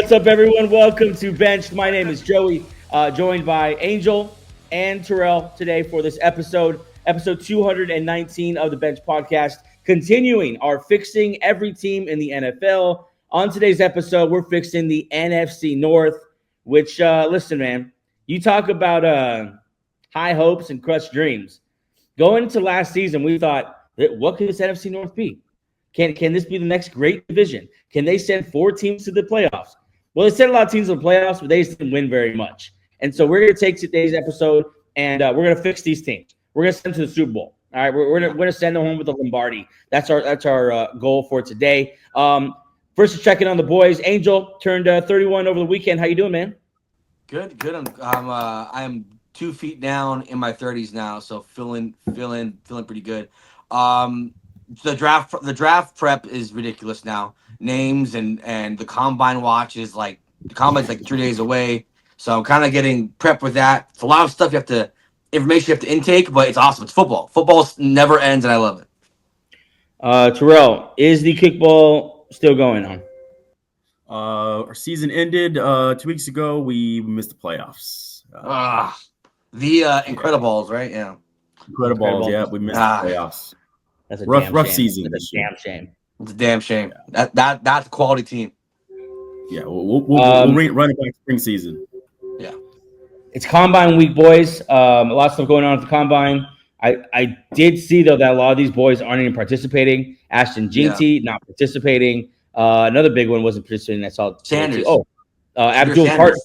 What's up, everyone? Welcome to Benched. My name is Joey, joined by Angel and Terrell today for this episode 219 of the Bench Podcast, continuing our fixing every team in the NFL. On today's episode, we're fixing the NFC North, which, listen, man, you talk about high hopes and crushed dreams. Going into last season, we thought, what could this NFC North be? Can this be the next great division? Can they send 4 teams to the playoffs? Well, they sent a lot of teams to the playoffs, but they just didn't win very much. And so we're going to take today's episode, and we're going to fix these teams. We're going to send them to the Super Bowl. All right, we're going to send them home with the Lombardi. That's our goal for today. First, to check in on the boys. Angel turned 31 over the weekend. How you doing, man? Good. I'm 2 feet down in my 30s now, so feeling pretty good. The draft prep is ridiculous now. Names and the combine watch is like the combine's like 3 days away, so I'm kind of getting prepped with that. It's a lot of stuff information you have to intake, but it's awesome. It's football. Football never ends, and I love it. Terrell, is the kickball still going on? Our season ended 2 weeks ago. We missed the playoffs. The Incrediballs, right? Yeah. Incrediballs. Yeah, we missed the playoffs. That's a rough season. That's a damn shame. It's a damn shame. That's a quality team. Yeah, we'll run it back spring season. Yeah. It's Combine week, boys. A lot of stuff going on at the Combine. I did see, though, that a lot of these boys aren't even participating. Ashton Ginty not participating. Another big one wasn't participating. I saw Sanders. Abdul Carter.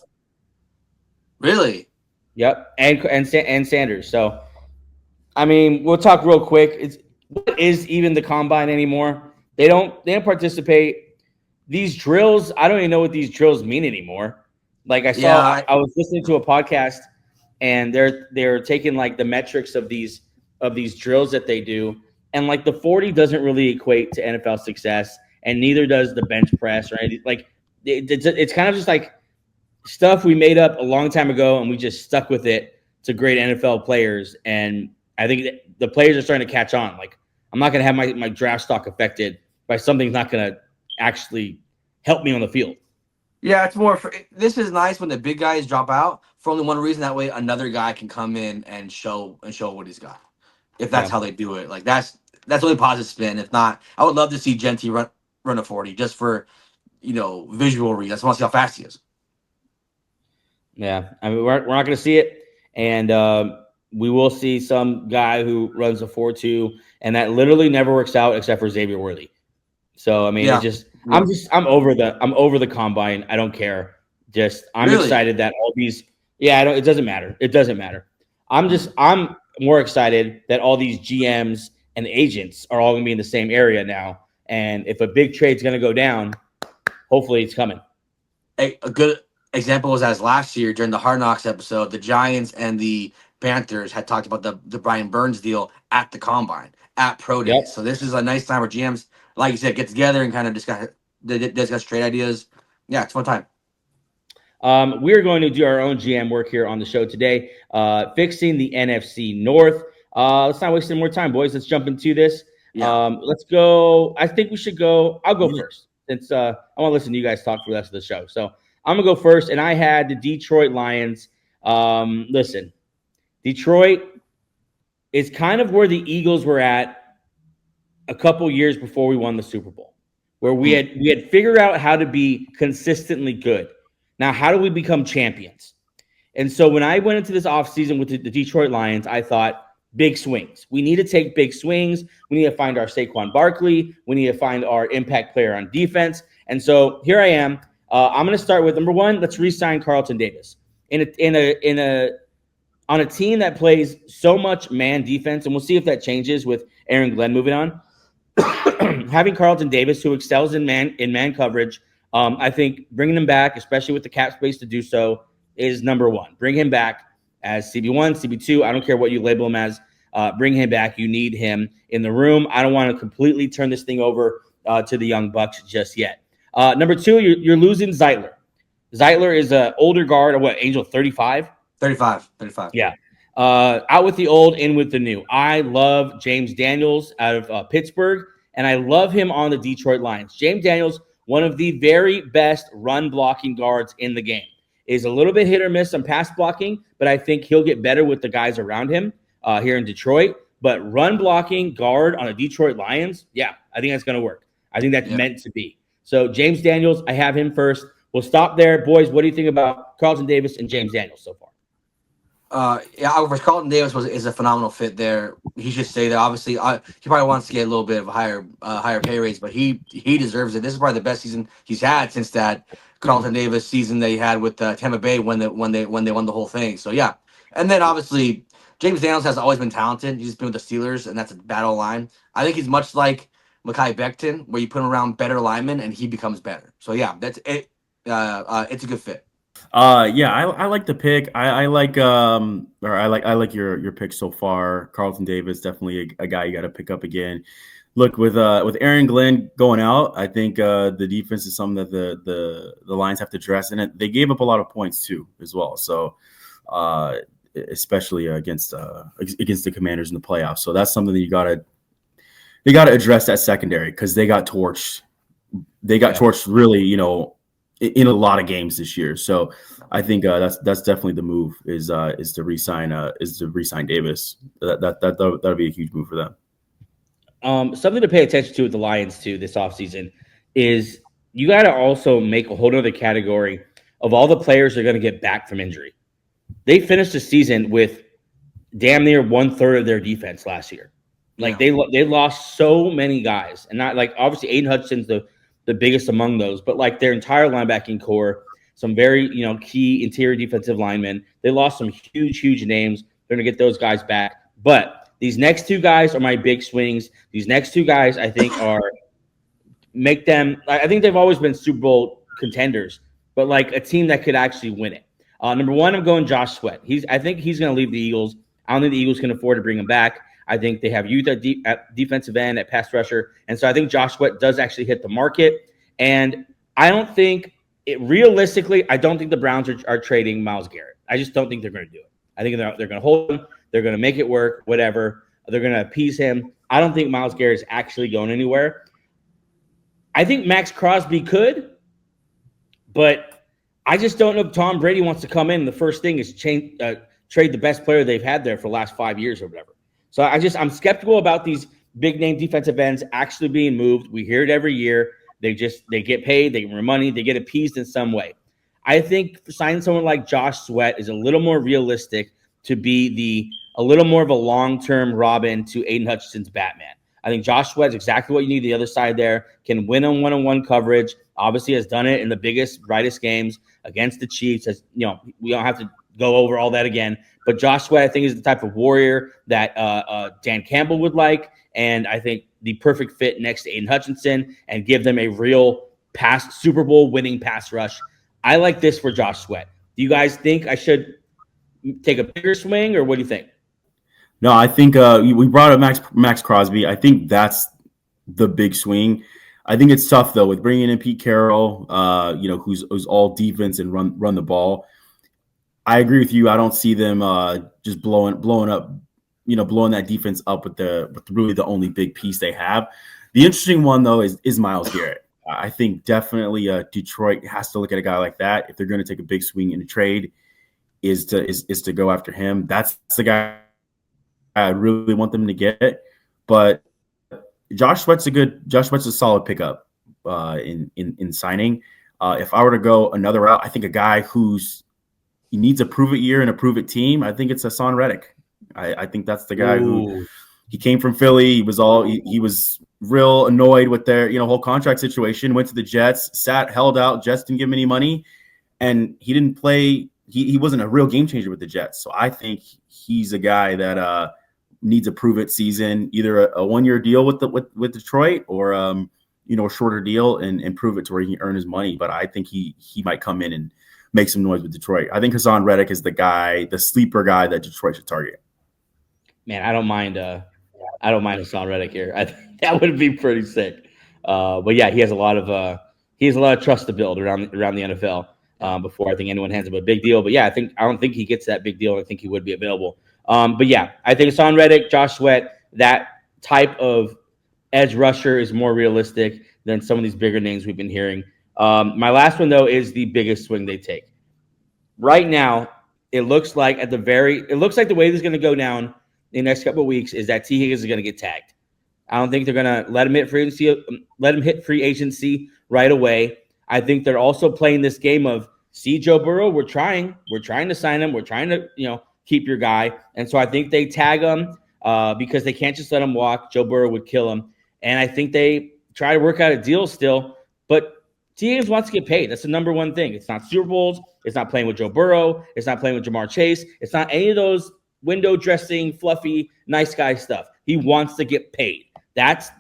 Really? Yep, and Sanders. So, I mean, we'll talk real quick. What is even the Combine anymore? They don't participate. These drills, I don't even know what these drills mean anymore. Like I saw, I was listening to a podcast, and they're taking like the metrics of these drills that they do, and like the 40 doesn't really equate to NFL success, and neither does the bench press or anything. Like it's kind of just like stuff we made up a long time ago, and we just stuck with it to great NFL players. And I think that the players are starting to catch on. Like, I'm not going to have my draft stock affected by something that's not going to actually help me on the field. Yeah, it's more. This is nice when the big guys drop out for only one reason. That way, another guy can come in and show what he's got. If that's how they do it, like that's only positive spin. If not, I would love to see Genty run a 40 just for visual reasons. I want to see how fast he is. Yeah, I mean we're not going to see it, and we will see some guy who runs a 4.2, and that literally never works out except for Xavier Worthy. So I mean, I'm over the Combine. I don't care. I'm excited that all these. Yeah, it doesn't matter. It doesn't matter. I'm more excited that all these GMs and agents are all going to be in the same area now. And if a big trade's going to go down, hopefully it's coming. A good example was as last year during the Hard Knocks episode, the Giants and the Panthers had talked about the Brian Burns deal at the Combine, at Pro Days. Yep. So this is a nice time where GMs, like you said, get together and kind of discuss trade ideas. Yeah, it's a fun time. We're going to do our own GM work here on the show today, fixing the NFC North. Let's not waste any more time, boys. Let's jump into this. Yeah. Let's go. I think we should go. I'll go first since I want to listen to you guys talk for the rest of the show. So I'm going to go first, and I had the Detroit Lions. Listen. Detroit is kind of where the Eagles were at a couple years before we won the Super Bowl, where we had figured out how to be consistently good. Now, how do we become champions? And so when I went into this offseason with the Detroit Lions, I thought big swings. We need to take big swings. We need to find our Saquon Barkley. We need to find our impact player on defense. And so here I am. I'm going to start with number one. Let's re-sign Carlton Davis on a team that plays so much man defense, and we'll see if that changes with Aaron Glenn moving on. Having Carlton Davis, who excels in man coverage, I think bringing him back, especially with the cap space to do so, is number one. Bring him back as CB1, CB2. I don't care what you label him as. Bring him back. You need him in the room. I don't want to completely turn this thing over to the young Bucks just yet. Number two, you're losing Zeitler. Zeitler is an older guard. What, Angel, 35? 35. Yeah. Out with the old, in with the new. I love James Daniels out of Pittsburgh, and I love him on the Detroit Lions. James Daniels, one of the very best run blocking guards in the game. Is a little bit hit or miss on pass blocking, but I think he'll get better with the guys around him here in Detroit. But run blocking guard on a Detroit Lions, yeah, I think that's going to work. I think that's meant to be. So James Daniels, I have him first. We'll stop there. Boys, what do you think about Carlton Davis and James Daniels so far? Carlton Davis is a phenomenal fit there. He should stay there. Obviously, he probably wants to get a little bit of a higher pay raise, but he deserves it. This is probably the best season he's had since that Carlton Davis season they had with Tampa Bay when they won the whole thing. So yeah, and then obviously James Daniels has always been talented. He's just been with the Steelers, and that's a battle line. I think he's much like Mekhi Becton, where you put him around better linemen and he becomes better. So yeah, that's it. It's a good fit. Yeah, I like the pick. I like your pick so far. Carlton Davis, definitely a guy you got to pick up again. Look, with Aaron Glenn going out, I think the defense is something that the Lions have to address, and they gave up a lot of points too as well. So especially against the Commanders in the playoffs. So that's something that you gotta address that secondary, because they got torched. They got torched really, in a lot of games this year. So I think that's definitely the move is to re-sign Davis. That'll be a huge move for them. Something to pay attention to with the Lions too this offseason is you got to also make a whole other category of all the players they're going to get back from injury. They finished the season with damn near 1/3 of their defense last year. Like they lost so many guys, and not like obviously Aiden Hutchinson's the biggest among those, but like their entire linebacking core, some very key interior defensive linemen. They lost some huge names. They're going to get those guys back, but these next two guys are my big swings. These next two guys, I think, I think they've always been Super Bowl contenders, but like a team that could actually win it. Number one, I'm going Josh Sweat. I think he's going to leave the Eagles. I don't think the Eagles can afford to bring him back. I think they have youth at defensive end, at pass rusher. And so I think Josh Sweat does actually hit the market. And I don't think realistically, I don't think the Browns are trading Myles Garrett. I just don't think they're going to do it. I think they're going to hold him. They're going to make it work, whatever. They're going to appease him. I don't think Myles Garrett is actually going anywhere. I think Max Crosby could, but I just don't know if Tom Brady wants to come in. The first thing is trade the best player they've had there for the last 5 years or whatever. So I'm skeptical about these big name defensive ends actually being moved. We hear it every year. They get paid, they get more money, they get appeased in some way. I think signing someone like Josh Sweat is a little more realistic to be a little more of a long-term Robin to Aiden Hutchinson's Batman. I think Josh Sweat is exactly what you need. The other side there can win on one-on-one coverage. Obviously has done it in the biggest, brightest games against the Chiefs. We don't have to go over all that again. But Josh Sweat, I think, is the type of warrior that Dan Campbell would like. And I think the perfect fit next to Aiden Hutchinson and give them a real Super Bowl winning pass rush. I like this for Josh Sweat. Do you guys think I should take a bigger swing, or what do you think? No, I think we brought up Max Crosby. I think that's the big swing. I think it's tough though with bringing in Pete Carroll, who's all defense and run the ball. I agree with you. I don't see them just blowing up, blowing that defense up with really the only big piece they have. The interesting one though is Myles Garrett. I think definitely Detroit has to look at a guy like that if they're going to take a big swing in a trade. Is to go after him. That's the guy I really want them to get. But Josh Sweat's a solid pickup in signing. If I were to go another route, I think a guy he needs a prove it year and a prove it team. I think it's Hassan Reddick. I think that's the guy who he came from Philly. He was real annoyed with their whole contract situation. Went to the Jets, held out. Jets didn't give him any money, and he didn't play. He wasn't a real game changer with the Jets. So I think he's a guy that needs a prove it season, either a 1-year deal with Detroit or a shorter deal and prove it to where he can earn his money. But I think he might come in and make some noise with Detroit. I think Hassan Reddick is the sleeper guy that Detroit should target. Man, I don't mind Hassan Reddick here. That would be pretty sick. But yeah, he has a lot of trust to build around the NFL. Before I think anyone hands him a big deal. But yeah, I don't think he gets that big deal. I think he would be available. But yeah, I think Hassan Reddick, Josh Sweat, that type of edge rusher is more realistic than some of these bigger names we've been hearing. My last one, though, is the biggest swing they take. Right now, it looks like the way this is going to go down in the next couple of weeks is that T. Higgins is going to get tagged. I don't think they're going to let him hit free agency right away. I think they're also playing this game of, see, Joe Burrow, we're trying to sign him. We're trying to, keep your guy. And so I think they tag him because they can't just let him walk. Joe Burrow would kill him. And I think they try to work out a deal still. But T. Higgins wants to get paid. That's the number one thing. It's not Super Bowls. It's not playing with Joe Burrow. It's not playing with Jamar Chase. It's not any of those window dressing, fluffy, nice guy stuff. He wants to get paid. That's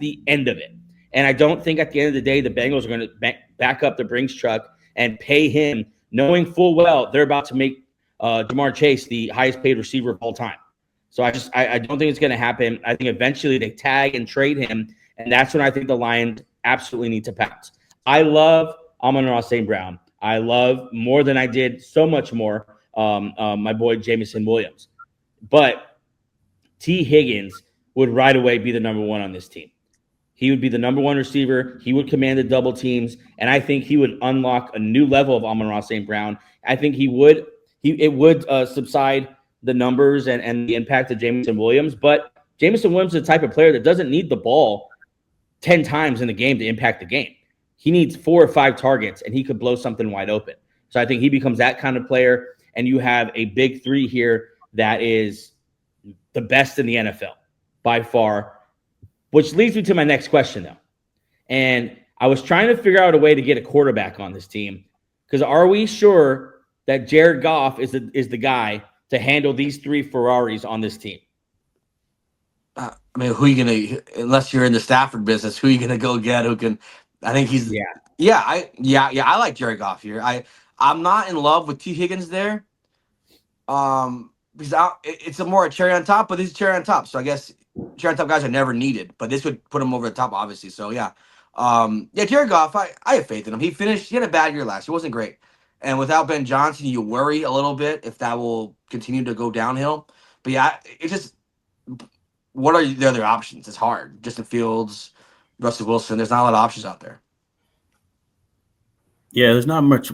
the end of it. And I don't think at the end of the day, the Bengals are going to back up the Brinks truck and pay him, knowing full well they're about to make Jamar Chase the highest paid receiver of all time. So I don't think it's going to happen. I think eventually they tag and trade him, and that's when I think the Lions absolutely need to pounce. I love Amon-Ra St. Brown. I love more than I did, so much more, my boy Jameson Williams. But T. Higgins would right away be the number one on this team. He would be the number one receiver. He would command the double teams, and I think he would unlock a new level of Amon-Ra St. Brown. I think it would subside the numbers and the impact of Jameson Williams, but Jameson Williams is the type of player that doesn't need the ball 10 times in the game to impact the game. He needs 4 or 5 targets, and he could blow something wide open. So I think he becomes that kind of player, and you have a big three here that is the best in the NFL by far, which leads me to my next question, though. And I was trying to figure out a way to get a quarterback on this team, because are we sure that Jared Goff is the guy to handle these 3 Ferraris on this team? I mean, who are you going to, unless you're in the Stafford business, who are you going to go get who can, I think he's, I like Jared Goff here. I'm not in love with T. Higgins there. Because it's a more a cherry on top, but this is cherry on top. So I guess cherry on top guys are never needed, but this would put him over the top, obviously. So Jared Goff, I have faith in him. He had a bad year last year. It wasn't great. And without Ben Johnson, you worry a little bit if that will continue to go downhill. But yeah, it's just, what are the other options? It's hard. Justin Fields, Russell Wilson. There's not a lot of options out there. Yeah, there's not much.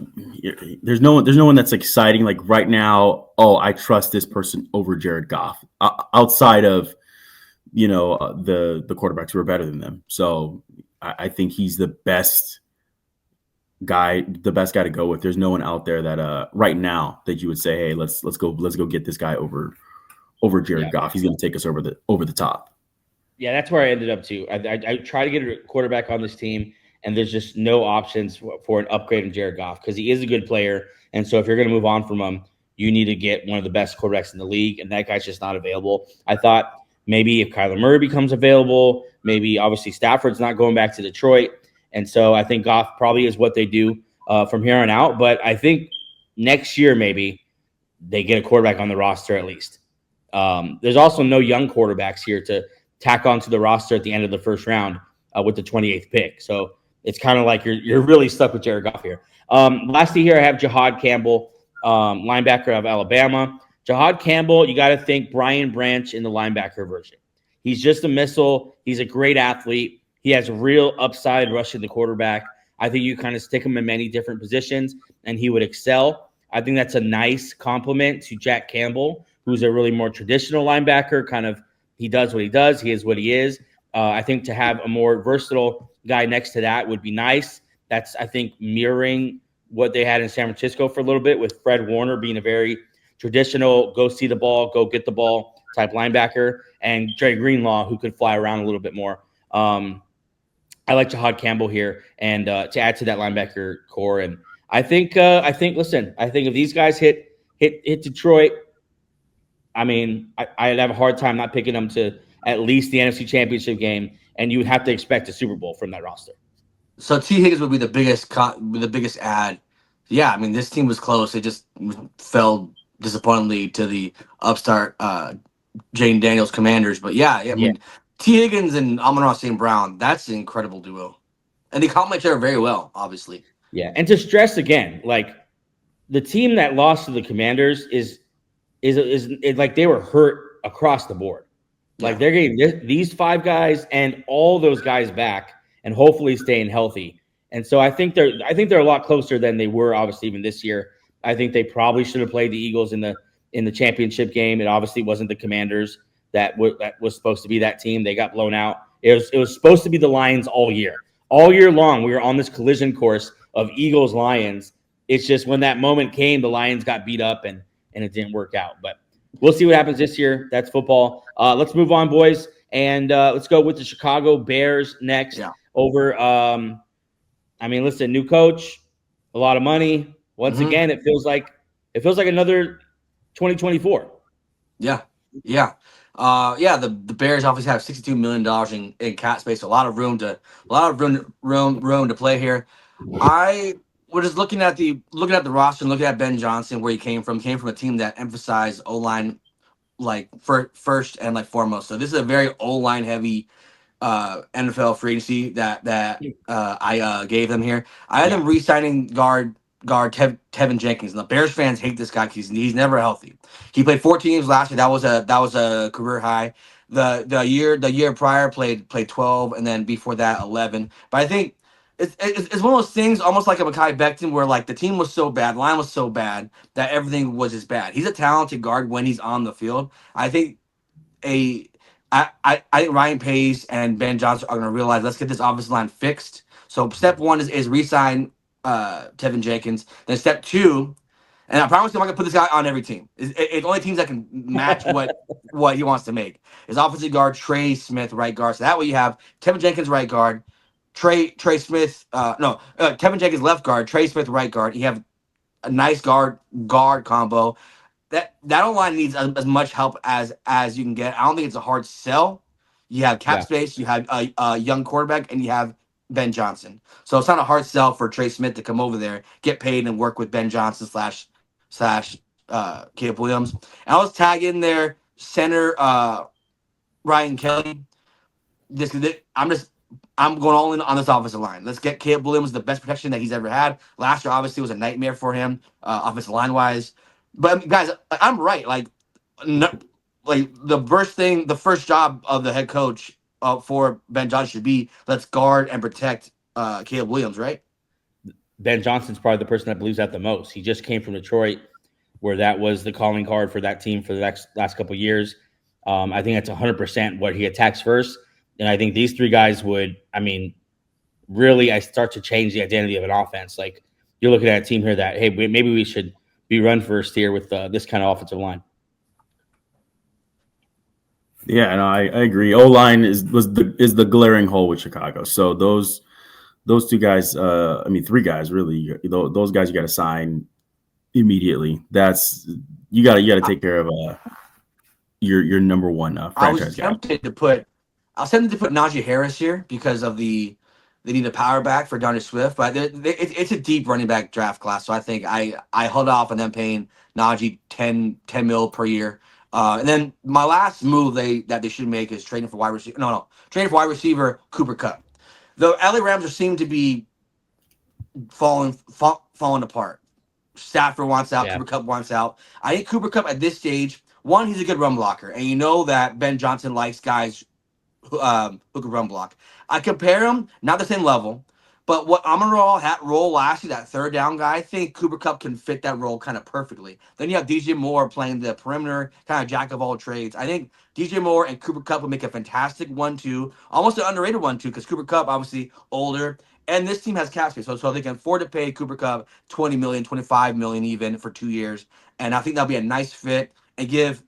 There's no one that's exciting like right now. Oh, I trust this person over Jared Goff. Outside of the quarterbacks who are better than them. So I think he's the best guy to go with. There's no one out there that right now that you would say, hey, let's go get this guy over Jared Goff. He's going to take us over the top. Yeah, that's where I ended up too. I try to get a quarterback on this team, and there's just no options for an upgrade in Jared Goff because he is a good player. And so if you're going to move on from him, you need to get one of the best quarterbacks in the league, and that guy's just not available. I thought maybe if Kyler Murray becomes available, maybe obviously Stafford's not going back to Detroit. And so I think Goff probably is what they do from here on out. But I think next year maybe they get a quarterback on the roster at least. There's also no young quarterbacks here to tack onto the roster at the end of the first round with the 28th pick. So it's kind of like you're really stuck with Jared Goff here. Lastly here I have Jahad Campbell, linebacker of Alabama. Jahad Campbell, you got to think Brian Branch in the linebacker version. He's just a missile. He's a great athlete. He has real upside rushing the quarterback. I think you kind of stick him in many different positions, and he would excel. I think that's a nice compliment to Jack Campbell, who's a really more traditional linebacker. Kind of he does what he does. He is what he is. I think to have a more versatile guy next to that would be nice. That's, I think, mirroring what they had in San Francisco for a little bit with Fred Warner being a very traditional go see the ball, go get the ball type linebacker, and Dre Greenlaw, who could fly around a little bit more. I like Jahad Campbell here, and to add to that linebacker core. And I think if these guys hit Detroit, I mean, I'd have a hard time not picking them to at least the NFC Championship game, and you would have to expect a Super Bowl from that roster. So T. Higgins would be the biggest add. Yeah, I mean, this team was close. It just fell disappointingly to the upstart Jane Daniels Commanders. But I mean, T. Higgins and Amon-Ra St. Brown, that's an incredible duo. And they complement each other very well, obviously. Yeah, and to stress again, like the team that lost to the Commanders is like they were hurt across the board. Like they're getting these 5 guys and all those guys back, and hopefully staying healthy. And so I think they're a lot closer than they were, obviously, even this year. I think they probably should have played the Eagles in the championship game. It obviously wasn't the Commanders that was supposed to be that team. They got blown out. It was supposed to be the Lions all year. All year long, we were on this collision course of Eagles Lions. It's just when that moment came, the Lions got beat up and it didn't work out. But we'll see what happens this year. That's football. Let's move on, boys, and let's go with the Chicago Bears next. Yeah. Over. Listen, new coach, a lot of money. Once again, it feels like another 2024. Yeah. The Bears obviously have $62 million in cap space, a lot of room to play here. We're just looking at the roster and looking at Ben Johnson, where he came from. Came from a team that emphasized O-line like first and like foremost. So this is a very O-line heavy NFL free agency that I gave them here. I had them re-signing guard Tevin Jenkins. And the Bears fans hate this guy because he's never healthy. He played 14 games last year. That was a career high. The year prior played 12, and then before that 11. But I think it's one of those things, almost like a Mekhi Becton, where like the team was so bad, line was so bad that everything was just bad. He's a talented guard when he's on the field. I think I think Ryan Pace and Ben Johnson are going to realize, let's get this offensive line fixed. So step one is re-sign Tevin Jenkins. Then step two, and I promise you I'm not going to put this guy on every team. It's only teams that can match what he wants to make. Is offensive guard Trey Smith, right guard. So that way you have Tevin Jenkins, right guard. Trey Smith, Tevin Jenkins, left guard. Trey Smith, right guard. You have a nice guard combo. That O-line needs as much help as you can get. I don't think it's a hard sell. You have cap space, you have a young quarterback, and you have Ben Johnson. So it's not a hard sell for Trey Smith to come over there, get paid, and work with Ben Johnson slash Caleb Williams. And I was tagging their center Ryan Kelly. I'm going all in on this offensive line. Let's get Caleb Williams the best protection that he's ever had. Last year, obviously, was a nightmare for him, offensive line wise. But guys, I'm right. The first job of the head coach for Ben Johnson should be, let's guard and protect Caleb Williams, right? Ben Johnson's probably the person that believes that the most. He just came from Detroit, where that was the calling card for that team for the last couple of years. I think that's 100% what he attacks first. And I think these 3 guys would, really, I start to change the identity of an offense. Like, you're looking at a team here that, hey, maybe we should be run first here with this kind of offensive line. Yeah, and I agree. O-line is the glaring hole with Chicago. So those 2 guys, 3 guys really. Those guys you got to sign immediately. That's you got to take care of your number one franchise guy. I was tempted to put Najee Harris here because of they need a power back for DeAndre Swift, but it's a deep running back draft class. So I think I held off on them paying Najee 10 mil per year. And then my last move that they should make is trading for wide receiver. Trading for wide receiver Cooper Kupp. The LA Rams seem to be falling apart. Stafford wants out. Yeah. Cooper Kupp wants out. I think Cooper Kupp at this stage, one, he's a good run blocker, and you know that Ben Johnson likes guys who can run block. I compare him, not the same level, but what Amon-Ra role last year, that third down guy, I think Cooper Kupp can fit that role kind of perfectly. Then you have DJ Moore playing the perimeter, kind of jack of all trades. I think DJ Moore and Cooper Kupp would make a fantastic 1-2, almost an underrated 1-2, because Cooper Kupp obviously older, and this team has cap space, so they can afford to pay Cooper Kupp $20 million, $25 million even for 2 years, and I think that'll be a nice fit and give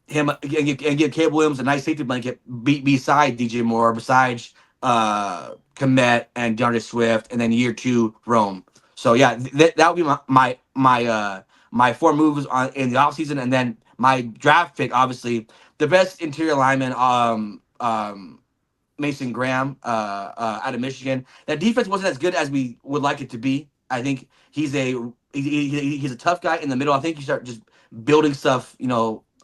him and give Caleb Williams a nice safety blanket beside DJ Moore, besides Kmet and DeAndre Swift, and then year 2 Rome. So yeah, that would be my 4 moves in the offseason, and then my draft pick, obviously the best interior lineman, Mason Graham out of Michigan. That defense wasn't as good as we would like it to be. I think he's a tough guy in the middle. I think you start just building stuff,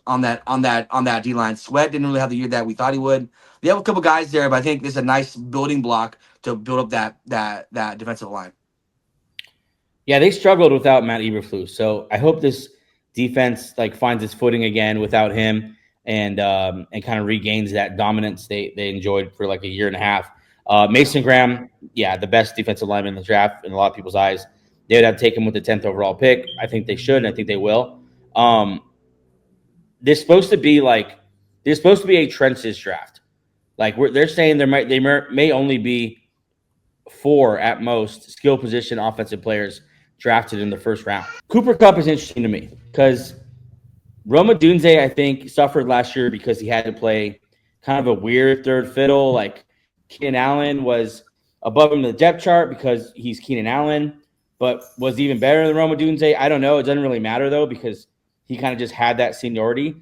on that D-line. Sweat didn't really have the year that we thought he would. We have a couple guys there, but I think this is a nice building block to build up that defensive line. Yeah, they struggled without Matt Eberflus, so I hope this defense finds its footing again without him. and kind of regains that dominance they enjoyed for like a year and a half. Mason Graham, yeah, the best defensive lineman in the draft in a lot of people's eyes. They would have taken him with the 10th overall pick. I think they should, and I think they will. They're supposed to be a trenches draft. Like they're saying they may only be 4 at most skill position offensive players drafted in the first round. Cooper Kupp is interesting to me because Roma Dunze, I think, suffered last year because he had to play kind of a weird third fiddle. Like Keenan Allen was above him in the depth chart because he's Keenan Allen, but was even better than Roma Dunze. I don't know. It doesn't really matter, though, because he kind of just had that seniority.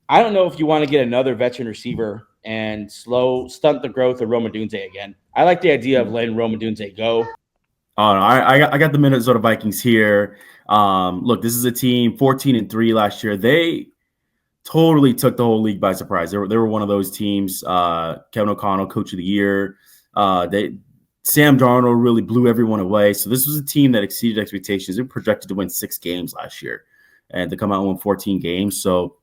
I don't know if you want to get another veteran receiver and stunt the growth of Roma Dunze again. I like the idea of letting Roma Dunze go. Oh, no, I got the Minnesota Vikings here. Look, this is a team 14-3 last year. They totally took the whole league by surprise. They were one of those teams. Kevin O'Connell, coach of the year. Sam Darnold really blew everyone away. So this was a team that exceeded expectations. They were projected to win 6 games last year and to come out and win 14 games. So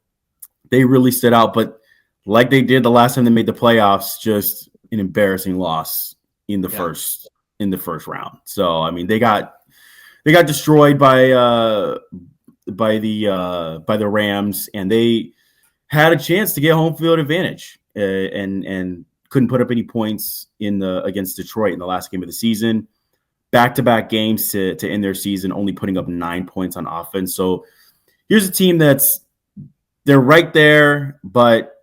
they really stood out. But like they did the last time they made the playoffs, just an embarrassing loss in the first round. So I mean, they got destroyed by the Rams, and they had a chance to get home field advantage and couldn't put up any points against Detroit in the last game of the season. Back-to-back games to end their season, only putting up 9 points on offense. So here's a team they're right there, but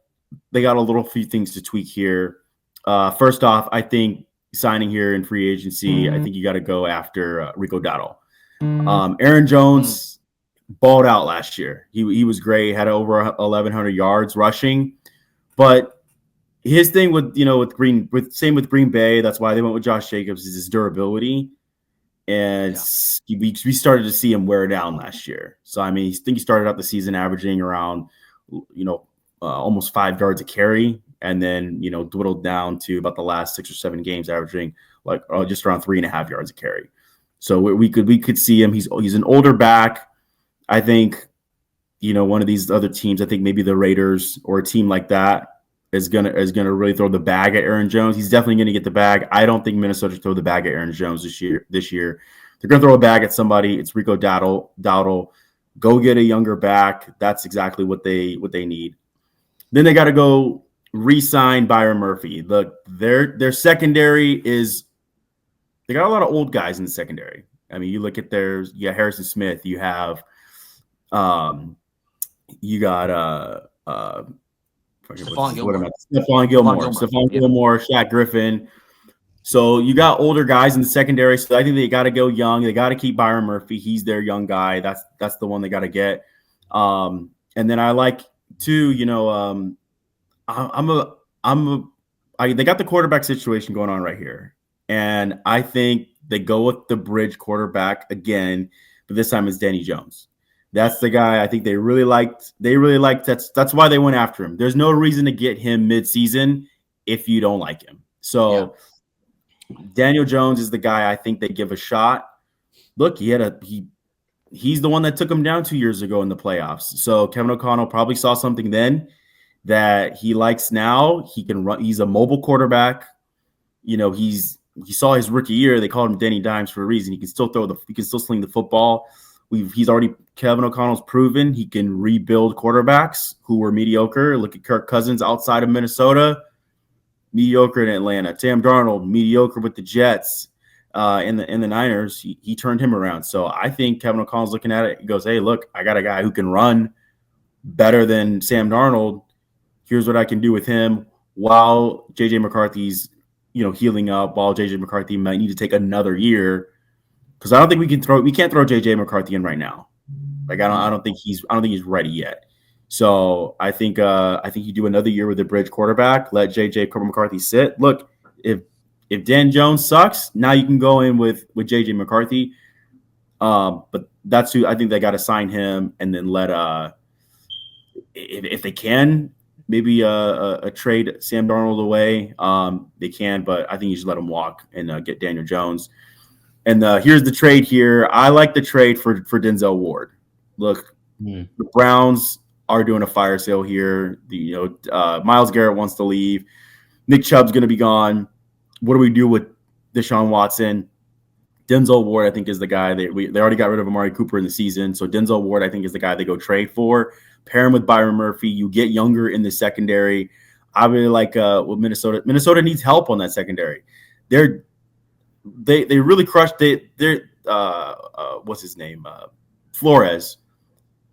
they got a few things to tweak here. First off, I think signing here in free agency, I think you got to go after Rico Dowdle. Aaron Jones balled out last year. He was great, had over 1,100 yards rushing, but his thing with Green Bay, that's why they went with Josh Jacobs, is his durability, and we started to see him wear down last year. So I mean, I think he started out the season averaging around almost 5 yards a carry, and then dwindled down to about the last 6 or 7 games averaging like just around 3.5 yards a carry. So we could see him. He's an older back. I think one of these other teams, I think maybe the Raiders or a team like that is gonna really throw the bag at Aaron Jones. He's definitely gonna get the bag. I don't think Minnesota should throw the bag at Aaron Jones this year. They're gonna throw a bag at somebody. It's Rico Dowdle. Go get a younger back. That's exactly what they need. Then they got to go re-sign Byron Murphy. Their secondary is, they got a lot of old guys in the secondary. I mean, you look at Harrison Smith. You have, Stephon Gilmore, Shaq Griffin. So you got older guys in the secondary. So I think they got to go young. They got to keep Byron Murphy. He's their young guy. That's the one they got to get. And then I like too. They got the quarterback situation going on right here, and I think they go with the bridge quarterback again, but this time it's Danny Jones. That's the guy I think they really liked. That's why they went after him. There's no reason to get him mid-season if you don't like him. So Daniel Jones is the guy I think they give a shot. Look, he's the one that took him down 2 years ago in the playoffs. So Kevin O'Connell probably saw something then that he likes now. He can run. He's a mobile quarterback. He saw his rookie year. They called him Danny Dimes for a reason. He can still sling the football. Kevin O'Connell's proven he can rebuild quarterbacks who were mediocre. Look at Kirk Cousins outside of Minnesota, mediocre in Atlanta. Sam Darnold, mediocre with the Jets. In the Niners, he turned him around. So I think Kevin O'Connell's looking at it. He goes, hey, look, I got a guy who can run better than Sam Darnold. Here's what I can do with him while J.J. McCarthy's, healing up, while J.J. McCarthy might need to take another year. Because I don't think we can't throw J.J. McCarthy in right now. Like I don't think he's ready yet. So I think you do another year with a bridge quarterback, let J.J. McCarthy sit. Look, if Dan Jones sucks, now you can go in with J.J. McCarthy. But that's who I think they got to sign him, and then let if they can, maybe a trade Sam Darnold away. They can, but I think you should let him walk and get Daniel Jones. And here's the trade here. I like the trade for Denzel Ward. Look, the Browns are doing a fire sale here. Myles Garrett wants to leave. Nick Chubb's going to be gone. What do we do with Deshaun Watson? Denzel Ward, I think, is the guy. They already got rid of Amari Cooper in the season. So Denzel Ward, I think, is the guy they go trade for. Pair him with Byron Murphy. You get younger in the secondary. I really like what Minnesota. Minnesota needs help on that secondary. They really crushed. What's his name? Flores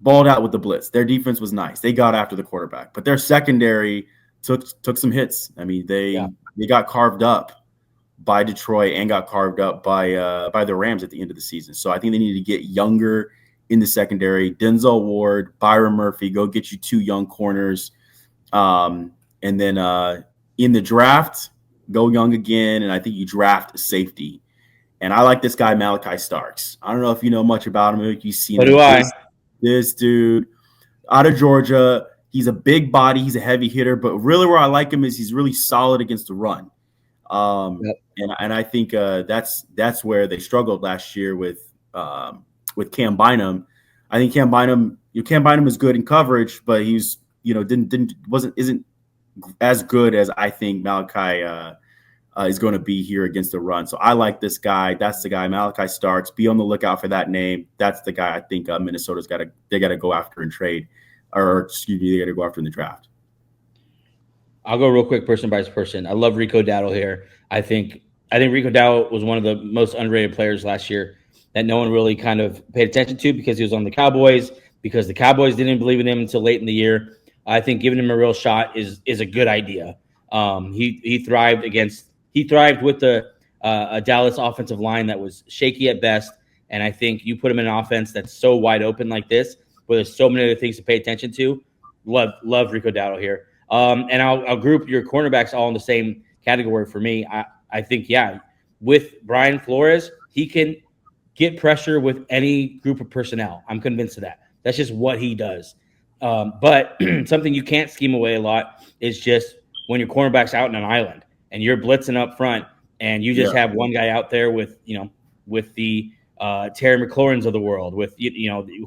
balled out with the blitz. Their defense was nice. They got after the quarterback, but their secondary took some hits. I mean, they got carved up by Detroit and got carved up by the Rams at the end of the season. So I think they need to get younger in the secondary. Denzel Ward, Byron Murphy, go get you 2 young corners. And then in the draft, go young again. And I think you draft a safety. And I like this guy, Malachi Starks. I don't know if you know much about him. If you've seen him. This dude out of Georgia. He's a big body. He's a heavy hitter. But really where I like him is he's really solid against the run. And I think that's where they struggled last year with Cam Bynum. I think Cam Bynum is good in coverage, but he's isn't as good as I think Malachi is going to be here against the run. So I like this guy. That's the guy, Malachi Starks. Be on the lookout for that name. That's the guy I think Minnesota's got to go after and trade, or excuse me, they got to go after in the draft. I'll go real quick, person by person. I love Rico Dowdle here. I think Rico Dowdle was one of the most underrated players last year that no one really kind of paid attention to because he was on the Cowboys, because the Cowboys didn't believe in him until late in the year. I think giving him a real shot is a good idea. He thrived with the a Dallas offensive line that was shaky at best, and I think you put him in an offense that's so wide open like this, where there's so many other things to pay attention to. Love Rico Dowdle here. And I'll group your cornerbacks all in the same category for me. I think, with Brian Flores, he can get pressure with any group of personnel. I'm convinced of that. That's just what he does. But something you can't scheme away a lot is just when your cornerback's out in an island and you're blitzing up front and you just have one guy out there with the Terry McLaurins of the world, with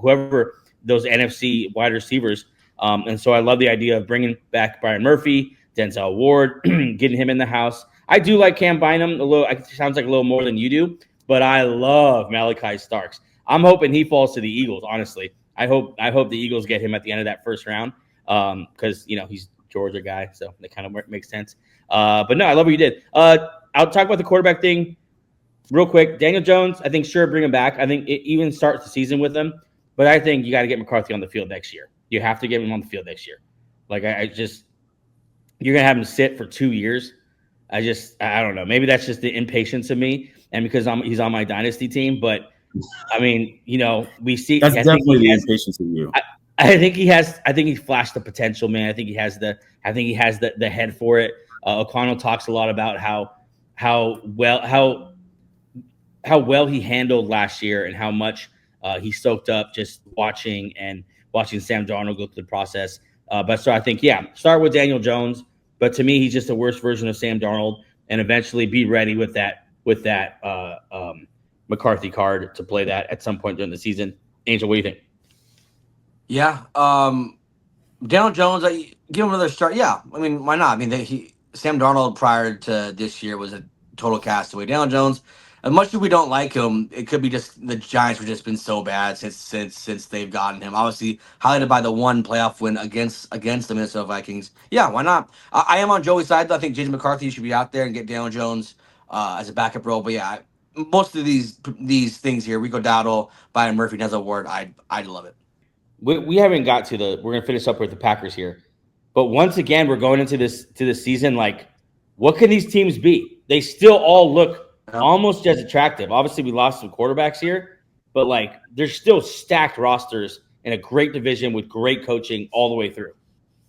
whoever those NFC wide receivers. And so I love the idea of bringing back Byron Murphy, Denzel Ward, getting him in the house. I do like Cam Bynum a little. It sounds like a little more than you do, but I love Malachi Starks. I'm hoping he falls to the Eagles. Honestly, I hope the Eagles get him at the end of that first round because he's a Georgia guy, so that kind of makes sense. But no, I love what you did. I'll talk about the quarterback thing real quick. Daniel Jones, I think sure bring him back. I think it even starts the season with him, but I think you got to get McCarthy on the field next year. You have to get him on the field next year. Like you're gonna have him sit for 2 years. I don't know. Maybe that's just the impatience of me, and because he's on my dynasty team. But I mean, we see that's definitely the impatience of you. I think he flashed the potential, man. I think he has the head for it. O'Connell talks a lot about how well he handled last year and how much he soaked up just watching Sam Darnold go through the process. But so I think, start with Daniel Jones. But to me, he's just a worse version of Sam Darnold, and eventually be ready with that McCarthy card to play that at some point during the season. Angel, what do you think? Yeah. Daniel Jones, give him another start. Yeah. I mean, why not? I mean, Sam Darnold prior to this year was a total castaway. Daniel Jones, as much as we don't like him, it could be just the Giants have just been so bad since they've gotten him. Obviously, highlighted by the one playoff win against the Minnesota Vikings. Yeah, why not? I am on Joey's side, though. I think Jason McCarthy should be out there and get Daniel Jones as a backup role. But yeah, most of these things here, Rico Dowdle, Byron Murphy, Denzel Ward, I'd love it. We haven't got to we're gonna finish up with the Packers here, but once again, we're going into this season like, what can these teams be? They still all look almost as attractive. Obviously, we lost some quarterbacks here, but like there's still stacked rosters in a great division with great coaching all the way through.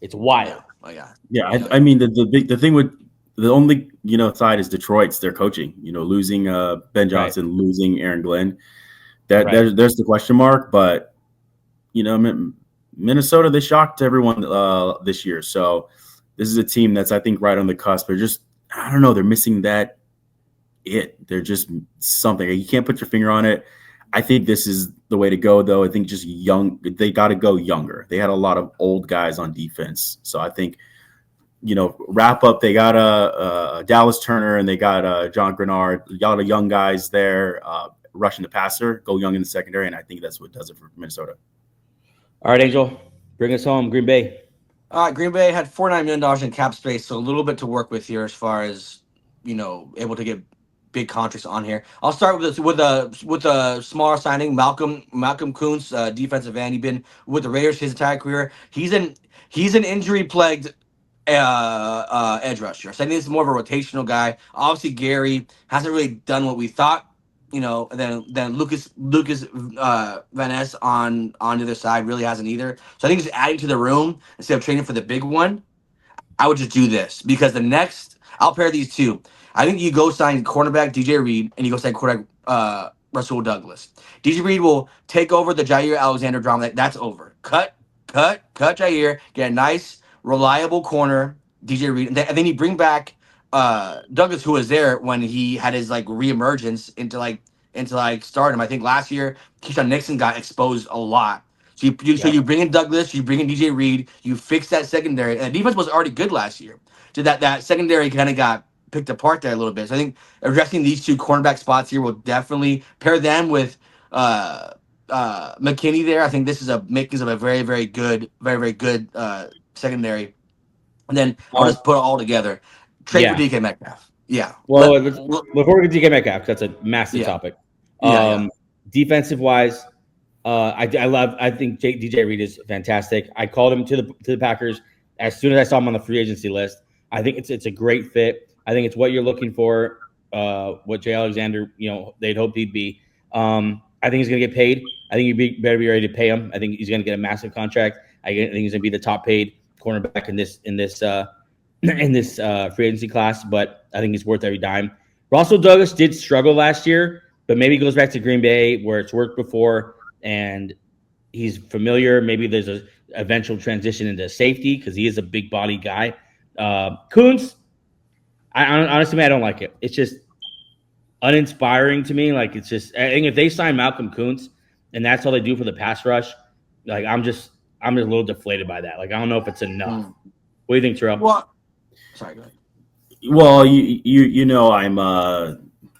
It's wild. I mean the thing with the only side is Detroit's their coaching. Losing Ben Johnson, losing Aaron Glenn. There's the question mark, but Minnesota, they shocked everyone this year. So this is a team that's, I think, right on the cusp. They're just, I don't know, they're missing that. They're just something. You can't put your finger on it. I think this is the way to go, though. I think just young, they got to go younger. They had a lot of old guys on defense. So I think, wrap up, they got Dallas Turner and they got John Grenard, a lot of young guys there rushing the passer, go young in the secondary. And I think that's what does it for Minnesota. All right, Angel, bring us home. Green Bay. All right, Green Bay had $49 million in cap space, so a little bit to work with here as far as able to get big contracts on here. I'll start with a smaller signing, Malcolm Kuntz, defensive end. He's been with the Raiders his entire career. He's an injury plagued edge rusher. So I think this is more of a rotational guy. Obviously, Gary hasn't really done what we thought. And then Lucas Van Ness on the other side really hasn't either. So I think just adding to the room instead of trading for the big one, I would just do this because the next I'll pair these two. I think you go sign cornerback DJ Reed and you go sign quarterback Rasul Douglas. DJ Reed will take over the Jair Alexander drama. That's over. Cut Jair. Get a nice, reliable corner, DJ Reed, and then you bring back Douglas, who was there when he had his reemergence into stardom. I think last year Keyshawn Nixon got exposed a lot. So you bring in Douglas, you bring in DJ Reed, you fix that secondary, and the defense was already good last year. So that secondary kind of got picked apart there a little bit. So I think addressing these two cornerback spots here will definitely pair them with McKinney there. I think this is a makings of a very, very good secondary. And then I'll just put it all together. Trade for DK Metcalf. Yeah. Well, before we get to DK Metcalf, that's a massive topic. Defensive wise, I think DJ Reed is fantastic. I called him to the Packers as soon as I saw him on the free agency list. I think it's a great fit. I think it's what you're looking for. What Jay Alexander, they'd hoped he'd be. I think he's going to get paid. I think you better be ready to pay him. I think he's going to get a massive contract. I think he's going to be the top paid cornerback in this free agency class. But I think he's worth every dime. Russell Douglas did struggle last year, but maybe he goes back to Green Bay where it's worked before and he's familiar. Maybe there's a eventual transition into safety because he is a big body guy. Kuntz, honestly, I don't like it. It's just uninspiring to me. I think if they sign Malcolm Kuntz and that's all they do for the pass rush, I'm just a little deflated by that. I don't know if it's enough. What do you think, Terrell? Well, sorry, go ahead. Well, I'm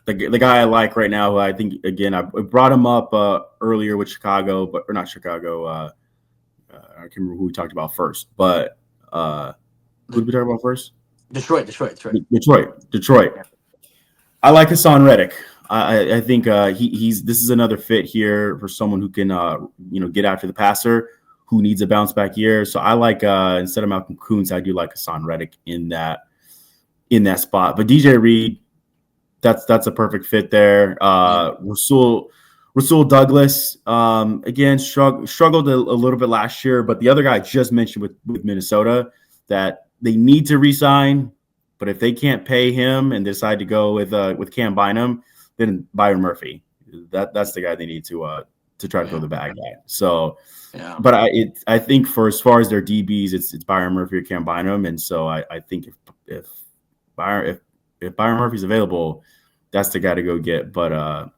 the guy I like right now. Who I think again I brought him up earlier with Chicago, or not Chicago. I can't remember who we talked about first, but who did we talk about first? Detroit. I like Hassan Reddick. I think this is another fit here for someone who can get after the passer, who needs a bounce back year. So I like instead of Malcolm Kuntz, I do like Hassan Reddick in that spot. But DJ Reed, that's a perfect fit there. Rasul Douglas, again, struggled a little bit last year, but the other guy I just mentioned with Minnesota that they need to re-sign, but if they can't pay him and decide to go with Cam Bynum, then Byron Murphy. That's the guy they need to try to throw the bag at. So, but I think for as far as their DBs, it's Byron Murphy or Cam Bynum, and so I think if Byron Murphy's available, that's the guy to go get. But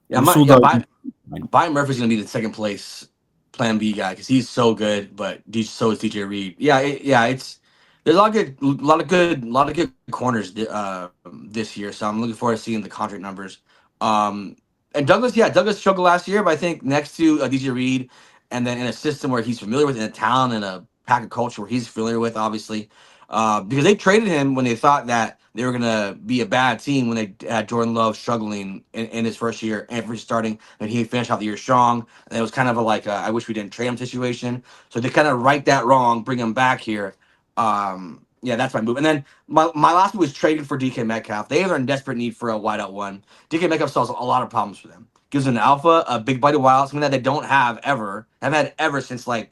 Byron Murphy's going to be the second place Plan B guy because he's so good, but so is DJ Reed. There's a lot of good corners this year, so I'm looking forward to seeing the contract numbers. And Douglas struggled last year, but I think next to DJ Reed, and then in a system where he's familiar with, in a town and a pack of culture where he's familiar with, obviously, because they traded him when they thought that they were gonna be a bad team when they had Jordan Love struggling in his first year and first starting, and he finished out the year strong. And it was kind of I wish we didn't trade him situation. So they kind of right that wrong, bring him back here. That's my move. And then my last move was trading for DK Metcalf. They are in desperate need for a wideout one. DK Metcalf solves a lot of problems for them. Gives them an alpha, a big body wideout, something that they don't have had since the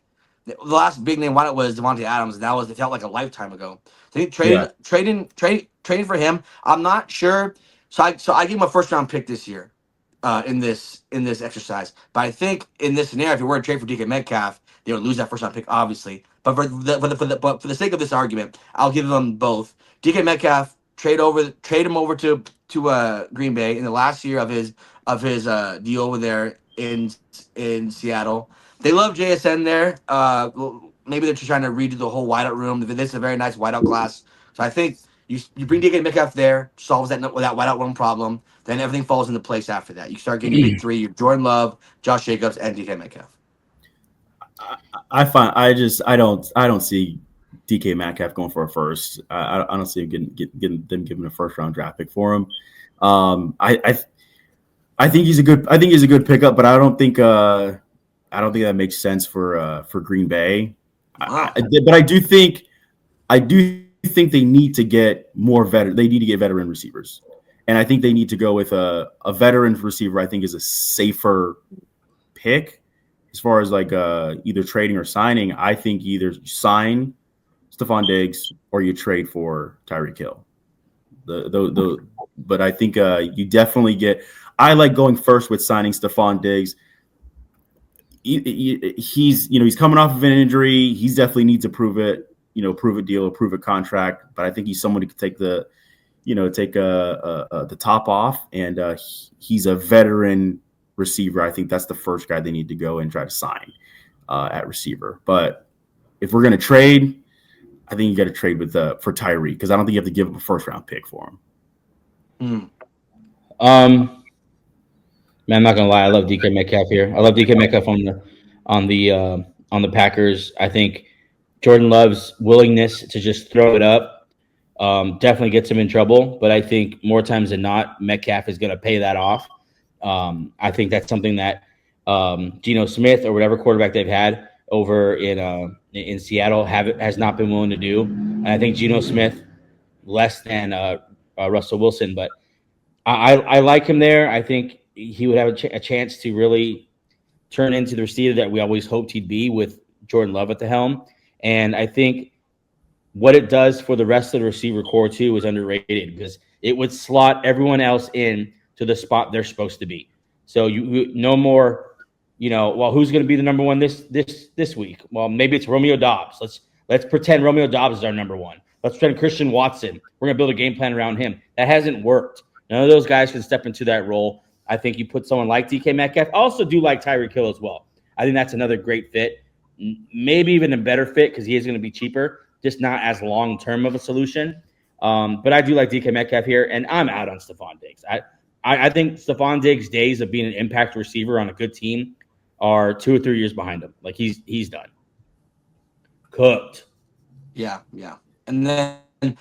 last big name wideout was Devontae Adams, and it felt like a lifetime ago. So trading for him. I'm not sure. So I gave him a first round pick this year, in this exercise. But I think in this scenario, if you were to trade for DK Metcalf, they would lose that first round pick, obviously. But for the sake of this argument, I'll give them both. DK Metcalf, trade him over to Green Bay in the last year of his deal over there in Seattle. They love JSN there. Maybe they're just trying to redo the whole wideout room. This is a very nice wideout class. So I think you bring DK Metcalf there, solves that wideout room problem. Then everything falls into place after that. You start getting your big three: your Jordan Love, Josh Jacobs, and DK Metcalf. I don't see DK Metcalf going for a first. I don't see him giving a first round draft pick for him. I think he's a good pickup, but I don't think that makes sense for Green Bay. Wow. But I do think they need to get more veteran. They need to get veteran receivers, and I think they need to go with a veteran receiver. I think is a safer pick as far as like either trading or signing. I think either you sign Stephon Diggs or you trade for Tyreek Hill. But I think you definitely get. I like going first with signing Stephon Diggs. He's coming off of an injury. He definitely needs to prove it. Prove a deal, prove a contract. But I think he's someone who could take the top off, and he's a veteran receiver. I think that's the first guy they need to go and try to sign at receiver. But if we're going to trade, I think you got to trade for Tyreek, because I don't think you have to give up a first round pick for him. Man, I'm not gonna lie. I love DK Metcalf here. I love DK Metcalf on the Packers. I think Jordan Love's willingness to just throw it up definitely gets him in trouble. But I think more times than not, Metcalf is gonna pay that off. I think that's something that Geno Smith or whatever quarterback they've had over in Seattle has not been willing to do. And I think Geno Smith less than Russell Wilson, but I like him there. I think he would have a chance to really turn into the receiver that we always hoped he'd be with Jordan Love at the helm. And I think what it does for the rest of the receiver core too is underrated, because it would slot everyone else in to the spot they're supposed to be. So you no more, well, who's going to be the number one this week? Well, maybe it's Romeo Doubs. Let's pretend Romeo Doubs is our number one. Let's pretend Christian Watson. We're going to build a game plan around him. That hasn't worked. None of those guys can step into that role. I think you put someone like DK Metcalf. I also do like Tyreek Hill as well. I think that's another great fit. Maybe even a better fit because he is going to be cheaper, just not as long-term of a solution. But I do like DK Metcalf here, and I'm out on Stephon Diggs. I think Stephon Diggs' days of being an impact receiver on a good team are 2 or 3 years behind him. Like, he's done. Cooked. Yeah. And then just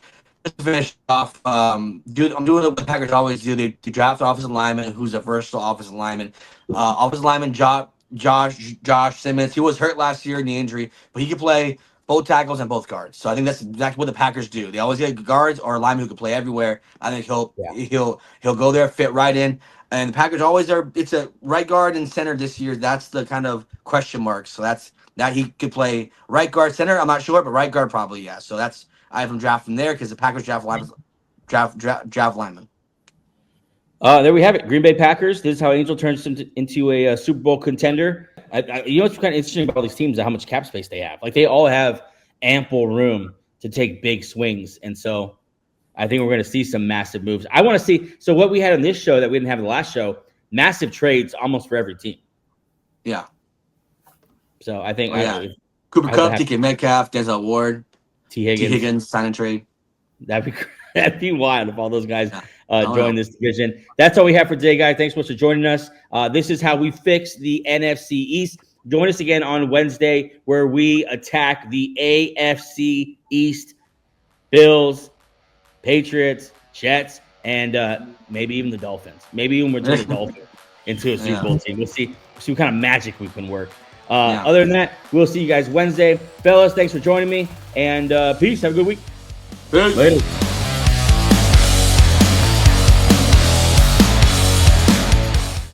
to finish off, I'm doing what the Packers always do. They draft an offensive lineman who's a versatile offensive lineman. Offensive lineman Josh Simmons. He was hurt last year in the injury, but he could play both tackles and both guards. So I think that's exactly what the Packers do. They always get guards or a lineman who can play everywhere. I think he'll go there, fit right in. And the Packers always are. It's a right guard and center this year. That's the kind of question mark. So that he could play right guard, center. I'm not sure, but right guard probably, yeah. So I have him draft from there because the Packers draft linemen. There we have it. Green Bay Packers. This is how Angel turns into a Super Bowl contender. What's kind of interesting about all these teams is how much cap space they have. Like, they all have ample room to take big swings. And so I think we're going to see some massive moves. I want to see. So what we had on this show that we didn't have in the last show, massive trades almost for every team. Yeah. So I think Cooper Kupp, DK Metcalf, Denzel Ward, T. Higgins, sign and trade. That'd be wild if all those guys join this division. That's all we have for today, guys. Thanks so much for joining us. This is how we fix the NFC East. Join us again on Wednesday, where we attack the AFC East. Bills, Patriots, Jets, and maybe even the Dolphins. Maybe even we'll turn the Dolphins into a Super Bowl team. We'll see what kind of magic we can work. Other than that, we'll see you guys Wednesday. Fellas, thanks for joining me, and peace. Have a good week. Later.